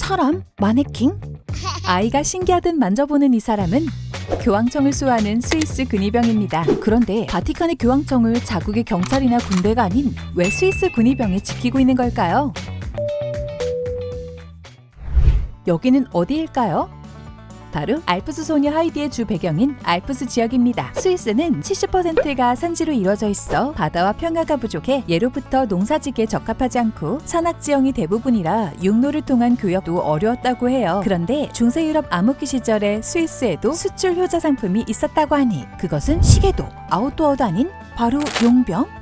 사람? 마네킹? 아이가 신기하듯 만져보는 이 사람은 교황청을 수호하는 스위스 근위병입니다. 그런데 바티칸의 교황청을 자국의 경찰이나 군대가 아닌 왜 스위스 근위병이 지키고 있는 걸까요? 여기는 어디일까요? 바로 알프스 소녀 하이디의 주 배경인 알프스 지역입니다. 스위스는 70%가 산지로 이루어져 있어 바다와 평야가 부족해 예로부터 농사짓기에 적합하지 않고 산악지형이 대부분이라 육로를 통한 교역도 어려웠다고 해요. 그런데 중세 유럽 암흑기 시절에 스위스에도 수출 효자 상품이 있었다고 하니 그것은 시계도 아웃도어도 아닌 바로 용병?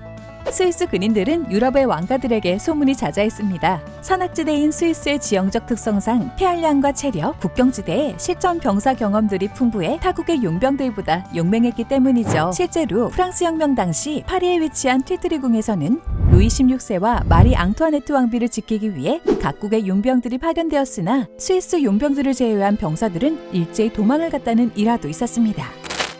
스위스 근인들은 유럽의 왕가들에게 소문이 자자했습니다. 산악지대인 스위스의 지형적 특성상 폐활량과 체력, 국경지대에 실전 병사 경험들이 풍부해 타국의 용병들보다 용맹했기 때문이죠. 실제로 프랑스 혁명 당시 파리에 위치한 틸트리궁에서는 루이 16세와 마리 앙투아네트 왕비를 지키기 위해 각국의 용병들이 파견되었으나 스위스 용병들을 제외한 병사들은 일제히 도망을 갔다는 일화도 있었습니다.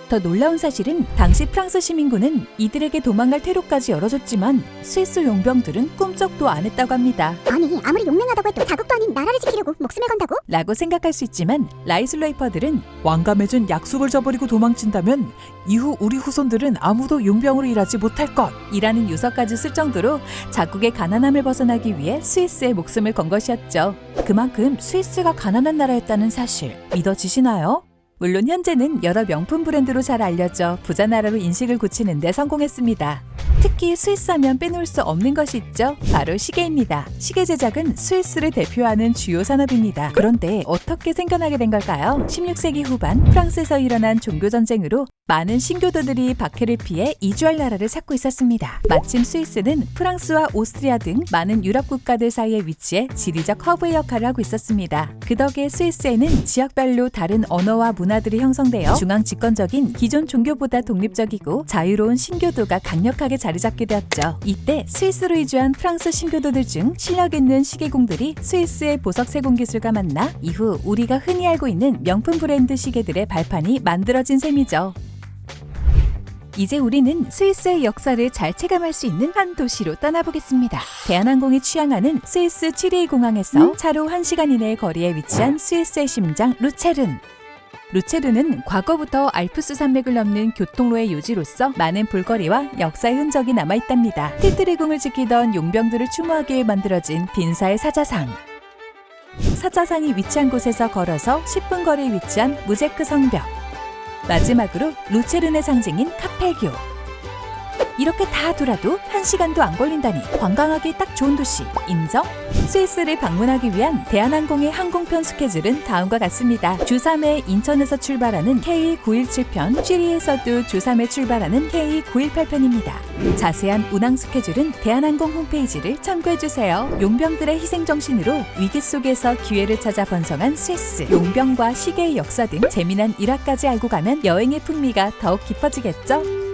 더 놀라운 사실은 당시 프랑스 시민군은 이들에게 도망갈 퇴로까지 열어줬지만 스위스 용병들은 꿈쩍도 안 했다고 합니다. 아니 아무리 용맹하다고 해도 자국도 아닌 나라를 지키려고 목숨을 건다고? 라고 생각할 수 있지만 라이슬로이퍼들은 왕과 맺은 약속을 저버리고 도망친다면 이후 우리 후손들은 아무도 용병으로 일하지 못할 것 이라는 유서까지 쓸 정도로 자국의 가난함을 벗어나기 위해 스위스의 목숨을 건 것이었죠. 그만큼 스위스가 가난한 나라였다는 사실 믿어지시나요? 물론 현재는 여러 명품 브랜드로 잘 알려져 부자 나라로 인식을 굳히는 데 성공했습니다. 특히 스위스 하면 빼놓을 수 없는 것이 있죠. 바로 시계입니다. 시계 제작은 스위스를 대표하는 주요 산업입니다. 그런데 어떻게 생겨나게 된 걸까요? 16세기 후반 프랑스에서 일어난 종교전쟁으로 많은 신교도들이 박해를 피해 이주할 나라를 찾고 있었습니다. 마침 스위스는 프랑스와 오스트리아 등 많은 유럽 국가들 사이에 위치해 지리적 허브의 역할을 하고 있었습니다. 그 덕에 스위스에는 지역별로 다른 언어와 문화들이 형성되어 중앙 집권적인 기존 종교보다 독립적이고 자유로운 신교도가 강력하게 자리 잡게 되었죠. 이때 스위스로 이주한 프랑스 신교도들 중 실력 있는 시계공들이 스위스의 보석 세공 기술과 만나 이후 우리가 흔히 알고 있는 명품 브랜드 시계들의 발판이 만들어진 셈이죠. 이제 우리는 스위스의 역사를 잘 체감할 수 있는 한 도시로 떠나보겠습니다. 대한항공이 취항하는 스위스 츠리히 공항에서 차로 1시간 이내의 거리에 위치한 스위스의 심장 루체른. 루체른은 과거부터 알프스 산맥을 넘는 교통로의 요지로서 많은 볼거리와 역사의 흔적이 남아있답니다. 틸트리궁을 지키던 용병들을 추모하기 위해 만들어진 빈사의 사자상. 사자상이 위치한 곳에서 걸어서 10분 거리에 위치한 무제크 성벽. 마지막으로 루체른의 상징인 카펠교. 이렇게 다 돌아도 1시간도 안 걸린다니 관광하기 딱 좋은 도시 인정? 스위스를 방문하기 위한 대한항공의 항공편 스케줄은 다음과 같습니다. 주 3회 인천에서 출발하는 K917편, 쥐리히에서도 주 3회 출발하는 K918편입니다. 자세한 운항 스케줄은 대한항공 홈페이지를 참고해주세요. 용병들의 희생정신으로 위기 속에서 기회를 찾아 번성한 스위스. 용병과 시계의 역사 등 재미난 일화까지 알고 가면 여행의 풍미가 더욱 깊어지겠죠?